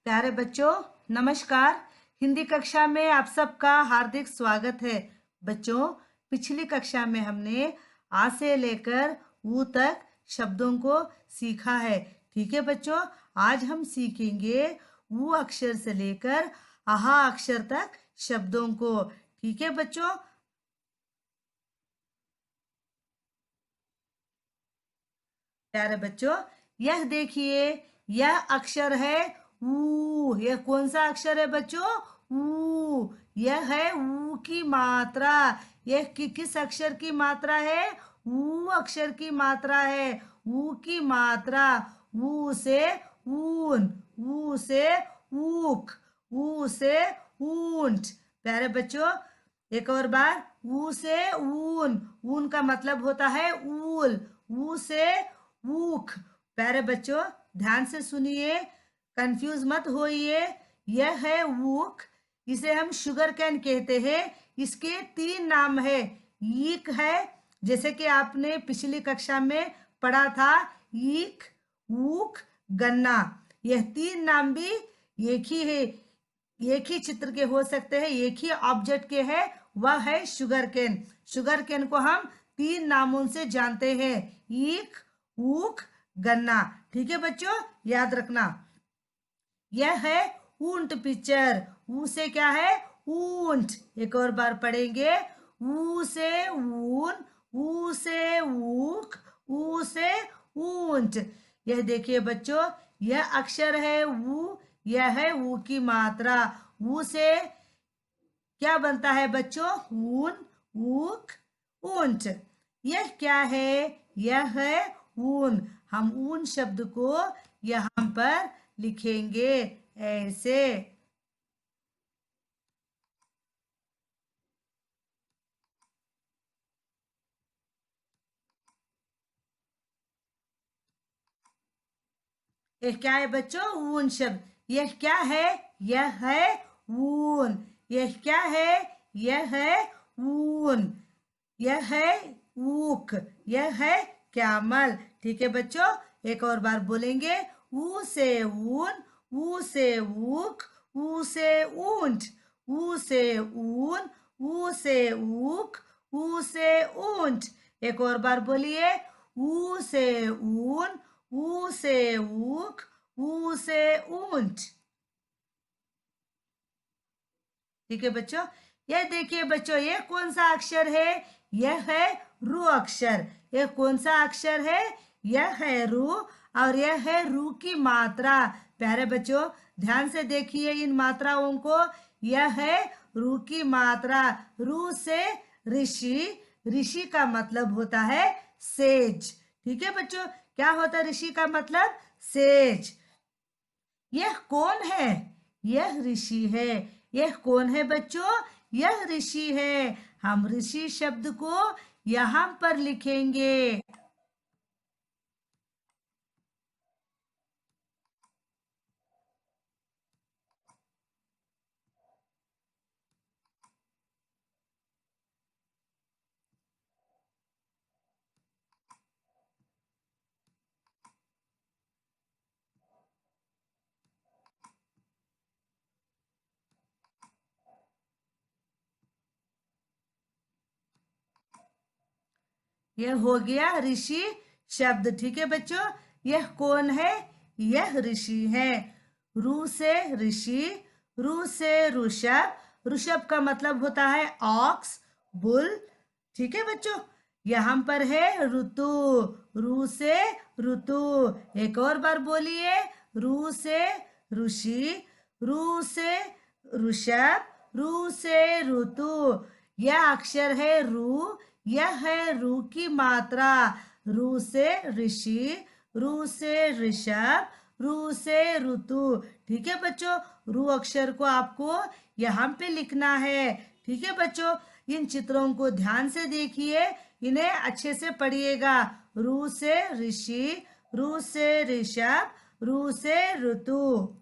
प्यारे बच्चों, नमस्कार। हिंदी कक्षा में आप सबका हार्दिक स्वागत है। बच्चों, पिछली कक्षा में हमने आ से लेकर ऊ तक शब्दों को सीखा है। ठीक है बच्चों, आज हम सीखेंगे ऊ अक्षर से लेकर आहा अक्षर तक शब्दों को। ठीक है बच्चों। प्यारे बच्चों, यह देखिए, यह अक्षर है ऊ। यह कौन सा अक्षर है बच्चों? ऊ। यह है ऊ की मात्रा। यह किस अक्षर की मात्रा है? ऊ अक्षर की मात्रा है। ऊ की मात्रा। ऊ से ऊन, ऊ से ऊक, ऊ से ऊंट। प्यारे बच्चों, एक और बार, ऊ से ऊन। ऊन का मतलब होता है ऊल। ऊ से ऊख। प्यारे बच्चों, ध्यान से सुनिए, कंफ्यूज मत होइए। यह है ऊख। इसे हम शुगर कैन कहते हैं। इसके 3 नाम है। ईख है, जैसे कि आपने पिछली कक्षा में पढ़ा था, ईख, ऊख, गन्ना। यह 3 नाम भी एक ही है, एक ही चित्र के हो सकते हैं, एक ही ऑब्जेक्ट के हैं। वह है शुगर केन। शुगर केन को हम 3 नामों से जानते हैं, ईख, ऊख, गन्ना। ठीक है बच्चों, याद रखना। यह है ऊंट पिक्चर। ऊ से क्या है? ऊंट। एक और बार पढ़ेंगे, ऊ से ऊन, ऊ से ऊख, ऊ से ऊंट। यह देखिए बच्चों, यह अक्षर है ऊ। यह है ऊ की मात्रा। ऊ से क्या बनता है बच्चों? ऊन, ऊख, ऊंट। यह क्या है? यह है ऊन। हम ऊन शब्द को यहाँ पर लिखेंगे ऐसे। यह क्या है बच्चों? ऊन शब्द। यह क्या है? यह है ऊन। यह क्या है? यह है ऊन। यह है ऊक। यह है कैमल। ठीक है बच्चों, एक और बार बोलेंगे, ऊ से ऊन, ऊ से ऊक, ऊ से ऊंट, ऊ से ऊन, ऊ से ऊक, ऊ से ऊंट। एक और बार बोलिए, ऊ से ऊन, ऊ से ऊक, ऊ से ऊंट। ठीक है बच्चों, यह देखिए बच्चों, यह कौन सा अक्षर है? यह है रू अक्षर। यह कौन सा अक्षर है? यह है रू, और यह है रू की मात्रा। प्यारे बच्चों, ध्यान से देखिए इन मात्राओं को। यह है रू की मात्रा। रू से ऋषि। ऋषि का मतलब होता है सेज। ठीक है बच्चों, क्या होता है ऋषि का मतलब? सेज। यह कौन है? यह ऋषि है। यह कौन है बच्चों? यह ऋषि है। हम ऋषि शब्द को यहाँ पर लिखेंगे। यह हो गया ऋषि शब्द। ठीक है बच्चों, यह कौन है? यह ऋषि है। रू से ऋषि, रू से ऋषभ। ऋषभ का मतलब होता है ऑक्स, बुल। ठीक है बच्चों, यहाँ पर है ऋतु। रू से ऋतु। एक और बार बोलिए, रू से ऋषि, रू से ऋषभ, रू से ऋतु। यह अक्षर है रू। यह है रू की मात्रा। रू से ऋषि, रू से ऋषभ, रू से ऋतु। ठीक है बच्चों, रू अक्षर को आपको यहाँ पे लिखना है। ठीक है बच्चों, इन चित्रों को ध्यान से देखिए, इन्हें अच्छे से पढ़िएगा। रू से ऋषि, रू से ऋषभ, रू से ऋतु।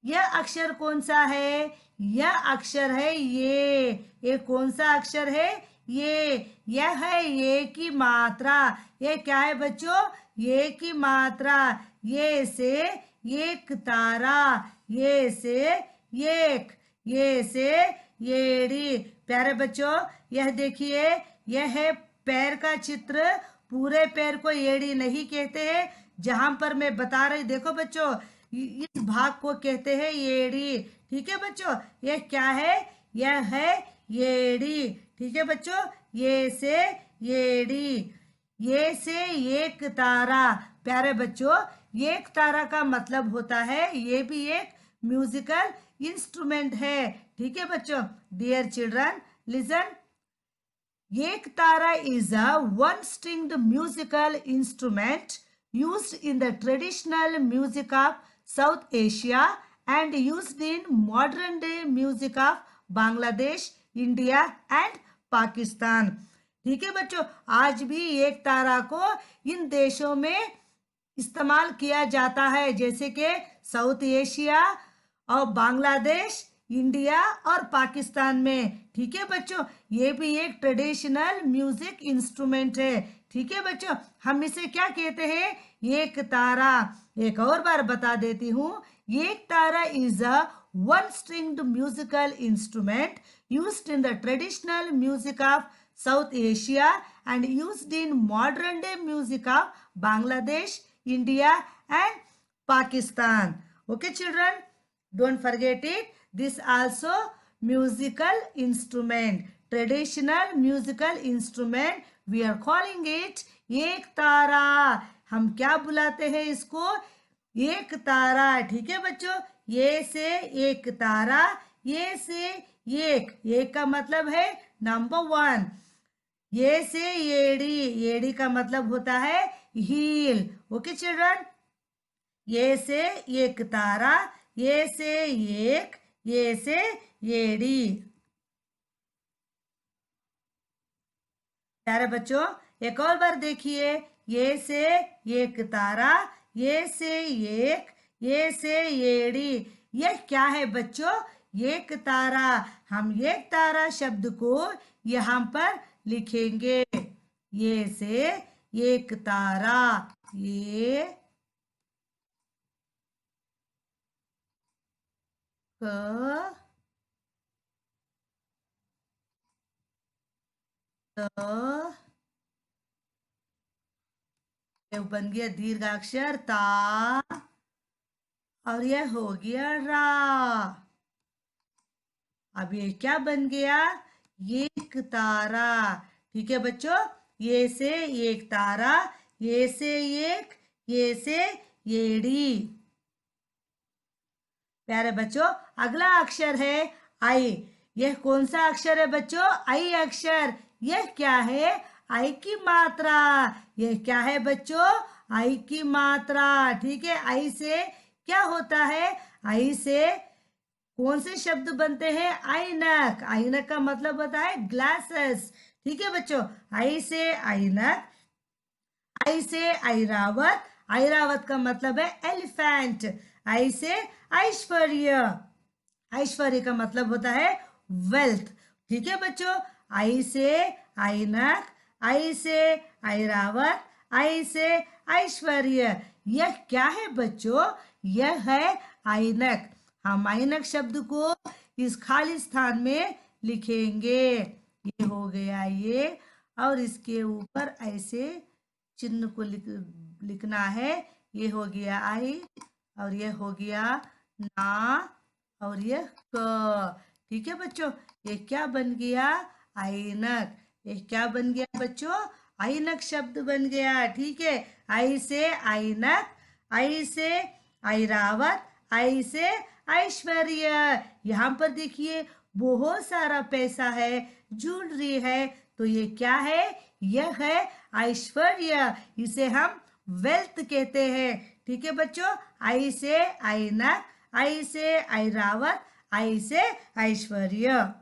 यह अक्षर कौन सा है? यह अक्षर है ये कौन सा अक्षर है? ये। यह है ये की मात्रा। ये क्या है बच्चों? ये की मात्रा, ये से एक तारा, ये से एक, ये से येड़ी। प्यारे बच्चों, यह देखिए, यह है पैर का चित्र। पूरे पैर को येड़ी नहीं कहते हैं, जहां पर मैं बता रही, देखो बच्चों, इस भाग को कहते हैं येड़ी। ठीक है बच्चों, यह क्या है? यह है येड़ी। ठीक है बच्चों, ये से येड़ी, ये से एक तारा। प्यारे बच्चों, एक तारा का मतलब होता है, ये भी एक म्यूजिकल इंस्ट्रूमेंट है। ठीक है बच्चों, डियर चिल्ड्रन लिसन। एक तारा is a one-stringed musical instrument used in the traditional music of South Asia and used in modern day music of Bangladesh, India and Pakistan. ठीक है बच्चों, आज भी एक तारा को इन देशों में इस्तेमाल किया जाता है, जैसे कि साउथ एशिया और बांग्लादेश, इंडिया और पाकिस्तान में। ठीक है बच्चों, ये भी एक ट्रेडिशनल म्यूजिक इंस्ट्रूमेंट है। ठीक है बच्चों, हम इसे क्या कहते हैं? एक तारा। एक और बार बता देती हूँ, ektara is a one stringed musical instrument used in the traditional music of South Asia and used in modern day music of Bangladesh, India and Pakistan. Okay children, don't forget it. This also musical instrument, traditional musical instrument. We are calling it एक तारा। हम क्या बुलाते हैं इसको? एक तारा। ठीक है बच्चों, ये से एक तारा, ये से एक का मतलब है नंबर 1। ये से येड़ी, येड़ी का मतलब होता है हील। ओके चिल्ड्रन, ये से एक तारा, ये से एक, ये से येड़ी। प्यारे बच्चों, एक और बार देखिए, ये से एक तारा, ये से एक, ये से येड़ी। यह क्या है बच्चों? एक तारा। हम एक तारा शब्द को यहाँ पर लिखेंगे, ये से एक तारा, ये क त, ये बन गया दीर्घाक्षर ता, और यह हो गया रा। अब ये क्या बन गया? एक तारा। ठीक है बच्चों, ये से एक तारा, ये से एक, ये से येड़ी। प्यारे बच्चों, अगला अक्षर है आई। यह कौन सा अक्षर है बच्चों? आई अक्षर। यह क्या है? आई की मात्रा। यह क्या है बच्चों? आई की मात्रा। ठीक है, आई से क्या होता है? आई से कौन से शब्द बनते हैं? ऐनक। ऐनक का मतलब होता है ग्लासेस। ठीक है बच्चों, आई से ऐनक, आई से ऐरावत, ऐरावत का मतलब है एलिफेंट। आई से ऐश्वर्य, ऐश्वर्य का मतलब होता है वेल्थ। ठीक है बच्चों, आई से ऐनक, आई से ऐरावत, आई से ऐश्वर्य। यह क्या है बच्चों? यह है ऐनक। हम ऐनक शब्द को इस खाली स्थान में लिखेंगे। ये हो गया ये, और इसके ऊपर ऐसे चिन्ह को लिखना है। ये हो गया आई, और ये हो गया ना, और ये क। ठीक है बच्चों, ये क्या बन गया? ऐनक। ये क्या बन गया बच्चों? ऐनक शब्द बन गया। ठीक है, आई से ऐनक, आई से ऐरावत, आई से ऐश्वर्य। यहाँ पर देखिए, बहुत सारा पैसा है, ज्वेलरी है, तो ये क्या है? यह है ऐश्वर्य। इसे हम वेल्थ कहते हैं। ठीक है बच्चों, आई से ऐनक, आई से ऐरावत, आई से ऐश्वर्य।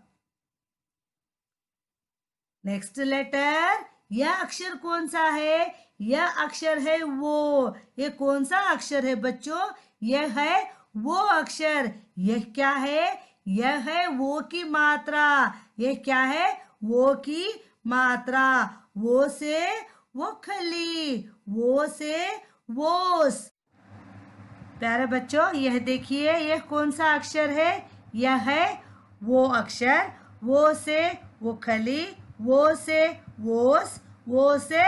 नेक्स्ट लेटर, यह अक्षर कौन सा है? यह अक्षर है वो। ये कौन सा अक्षर है बच्चों? यह है वो अक्षर। यह क्या है? यह है वो की मात्रा। यह क्या है? वो की मात्रा। वो से वोखली, वो से वोस। प्यारे बच्चों, यह देखिए, यह कौन सा अक्षर है? यह है वो अक्षर। वो से वोखली, वो से वोस, वो से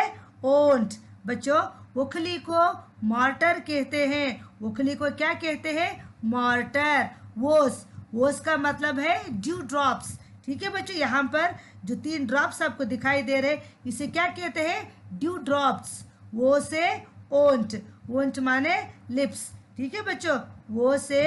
ओंट। बच्चों, वोखली को मॉर्टर कहते हैं। वोखली को क्या कहते हैं? मॉर्टर। वोस, वोस का मतलब है ड्यू ड्रॉप्स। ठीक है बच्चों, यहाँ पर जो 3 ड्रॉप्स आपको दिखाई दे रहे, इसे क्या कहते हैं? Due drops. वो से ओंट, ओंट माने लिप्स। ठीक है बच्चों, वो से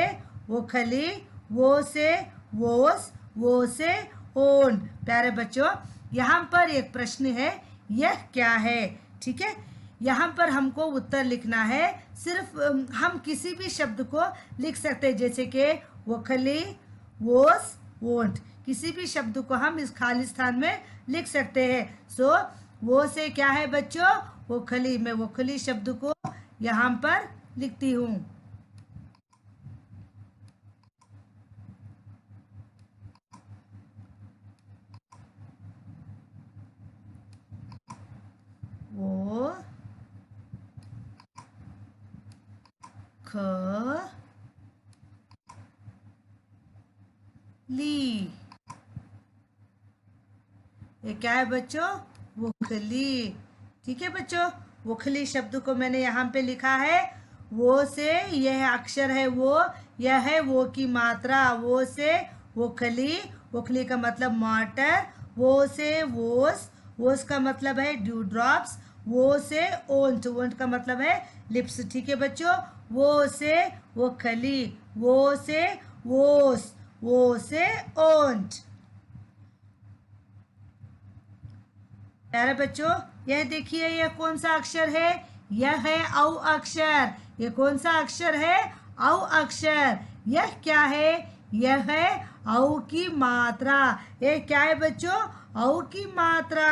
वोखली, वो से वोस, वो से ओन। प्यारे बच्चों, यहाँ पर एक प्रश्न है, यह क्या है? ठीक है, यहाँ पर हमको उत्तर लिखना है। सिर्फ हम किसी भी शब्द को लिख सकते हैं, जैसे कि वोखली, वोस, वोंट। किसी भी शब्द को हम इस खाली स्थान में लिख सकते हैं। सो वो से क्या है बच्चों? वोखली। मैं वोखली शब्द को यहाँ पर लिखती हूँ। वो ख ली। ये क्या है बच्चों? वोखली। ठीक है बच्चों, वोखली शब्द को मैंने यहाँ पे लिखा है। वो से यह अक्षर है वो, यह है वो की मात्रा। वो से वोखली, वोखली का मतलब मॉर्टर। वो से वोस, वोस का मतलब है ड्यू ड्रॉप्स। वो से ओंट, ओंट का मतलब है लिप्स। ठीक है बच्चों, वो से वोखली, वो से वोस, वो से ओंट। प्यारे बच्चों, यह देखिए, यह कौन सा अक्षर है? यह है औ अक्षर। यह कौन सा अक्षर है? औ अक्षर। यह क्या है? यह है औ की मात्रा। यह क्या है बच्चों? औ की मात्रा।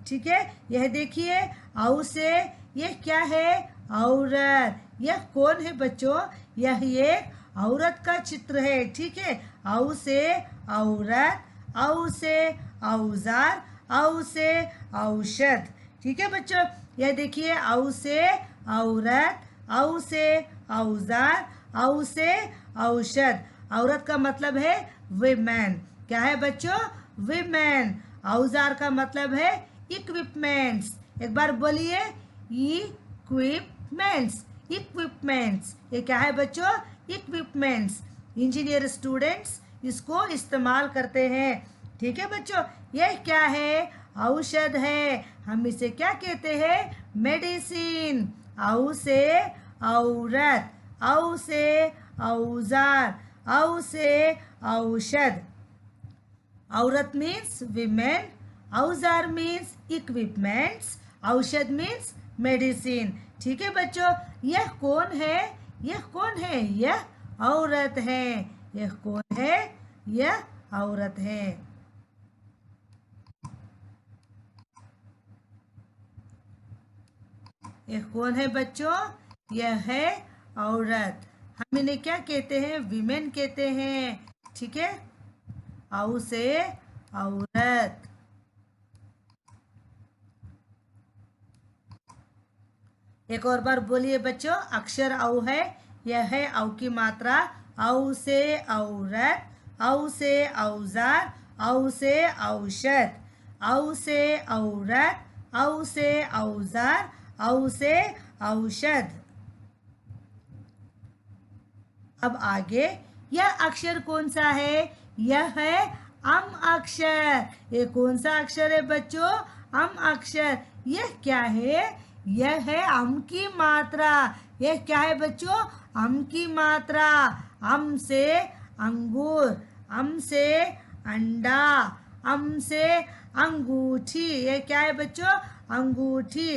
ठीक है, यह देखिए, औ से यह क्या है? औरत। यह कौन है बच्चों? यह एक औरत का चित्र है। ठीक है, औ से औरत, औ से औजार, औ से औषध। ठीक है बच्चों, यह देखिए, औ से औरत, औ से औजार, औ से औषध। औरत का मतलब है विमेन। क्या है बच्चों? विमेन। औजार का मतलब है इक्विपमेंट्स। एक बार बोलिए, इक्विपमेंट्स, इक्विपमेंट्स। ये क्या है बच्चों? इक्विपमेंट्स। इंजीनियर स्टूडेंट्स इसको इस्तेमाल करते हैं। ठीक है बच्चों, यह क्या है? औषध है। हम इसे क्या कहते हैं? मेडिसिन। औ से औरत, औ से औजार, औ से औषध। औरत मीन्स विमेन, औजार मीन्स इक्विपमेंट्स, औषध मीन्स मेडिसिन। ठीक है बच्चों, यह कौन है? यह कौन है? यह औरत है। यह कौन है? यह औरत है। यह कौन है बच्चों? यह है औरत। हम इन्हें क्या कहते हैं? विमेन कहते हैं। ठीक है, औ से औरत। एक और बार बोलिए बच्चों, अक्षर औ है, यह है औ की मात्रा। औ से औरत, औ से औजार, औ से औषध, औ से औरत, औ से औजार, औ से औषध। अब आगे, यह अक्षर कौन सा है? यह है अम अक्षर। ये कौन सा अक्षर है बच्चों? अम अक्षर। यह क्या है? यह है अम की मात्रा। यह क्या है बच्चों? अम की मात्रा। अम से अंगूर, अम से अंडा, अम से अंगूठी। ये क्या है बच्चों? अंगूठी।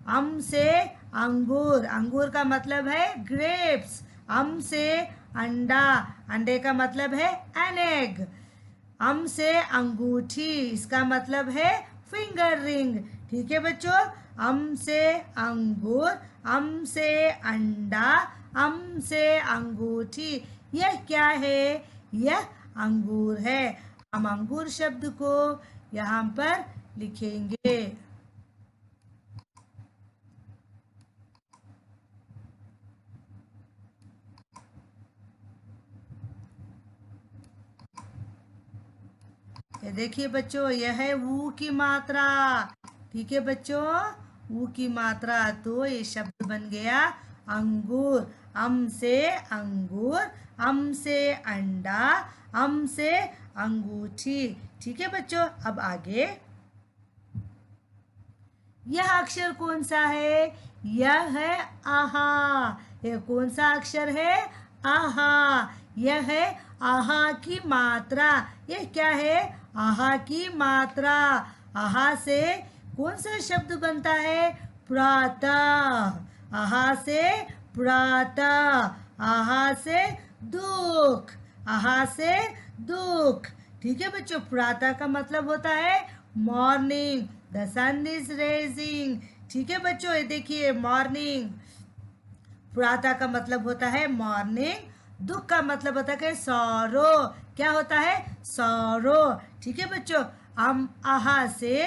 अम से अंगूर, अंगूर का मतलब है ग्रेप्स। अम से अंडा, अंडे का मतलब है एन एग। अम से अंगूठी, इसका मतलब है फिंगर रिंग। ठीक है बच्चों, अम से अंगूर, अम से अंडा, अम से अंगूठी। यह क्या है? यह अंगूर है। हम अंगूर शब्द को यहाँ पर लिखेंगे। ये देखिए बच्चों, यह है ऊ की मात्रा। ठीक है बच्चों, ऊ की मात्रा। तो ये शब्द बन गया अंगूर। अम से अंगूर, अम से अंडा, अम से अंगूठी। ठीक है बच्चों, अब आगे। यह अक्षर कौन सा है? यह है आहा। यह कौन सा अक्षर है? आहा। यह है आहा की मात्रा। यह क्या है? आहा की मात्रा। आहा से कौन सा शब्द बनता है? प्रातः। आहा से प्रातः। आहा से दुख। आहा से दुख। ठीक है बच्चों, प्रातः का मतलब होता है morning. The sun is raising. ठीक है बच्चों, ये देखिए मॉर्निंग। प्रातः का मतलब होता है मॉर्निंग। दुख का मतलब होता है सॉरो। क्या होता है? सॉरो। ठीक है बच्चों, हम आहा से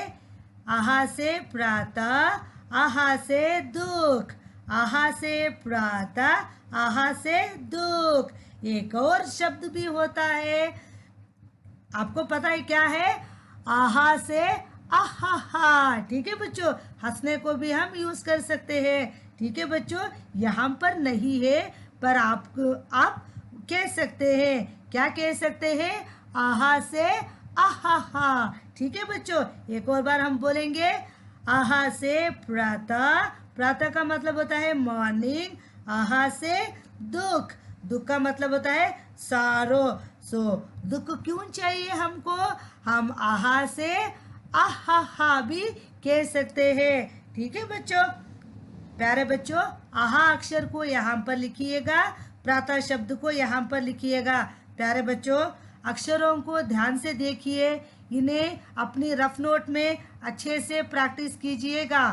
प्रातः, आहा से दुख। आहा से प्रातः, आहा से दुख। एक और शब्द भी होता है, आपको पता है क्या है? आहा से आहा। ठीक है बच्चों, हंसने को भी हम यूज कर सकते हैं। ठीक है बच्चों, यहाँ पर नहीं है, पर आप कह सकते हैं। क्या कह सकते हैं? आहा से आहा। ठीक है बच्चों, एक और बार हम बोलेंगे। आहा से प्रातः, प्रातः का मतलब होता है मॉर्निंग। आहा से दुख, दुख का मतलब होता है सारो। दुख क्यों चाहिए हमको? हम आहा से आहा भी कह सकते हैं। ठीक है बच्चों, प्यारे बच्चों, आहा अक्षर को यहाँ पर लिखिएगा, प्रातः शब्द को यहाँ पर लिखिएगा। प्यारे बच्चों, अक्षरों को ध्यान से देखिए, इन्हें अपनी रफ नोट में अच्छे से प्रैक्टिस कीजिएगा।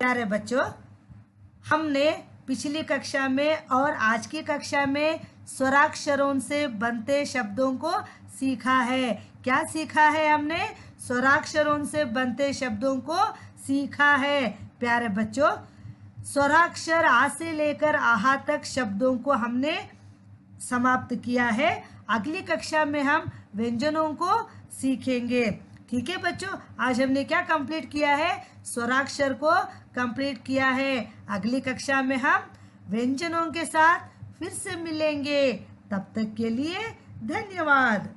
प्यारे बच्चों, हमने पिछली कक्षा में और आज की कक्षा में स्वराक्षरों से बनते शब्दों को सीखा है। क्या सीखा है हमने? स्वराक्षरों से बनते शब्दों को सीखा है। प्यारे बच्चों, स्वराक्षर आ से लेकर आहा तक शब्दों को हमने समाप्त किया है। अगली कक्षा में हम व्यंजनों को सीखेंगे। ठीक है बच्चों, आज हमने क्या कंप्लीट किया है? स्वराक्षर को कंप्लीट किया है। अगली कक्षा में हम व्यंजनों के साथ फिर से मिलेंगे। तब तक के लिए धन्यवाद।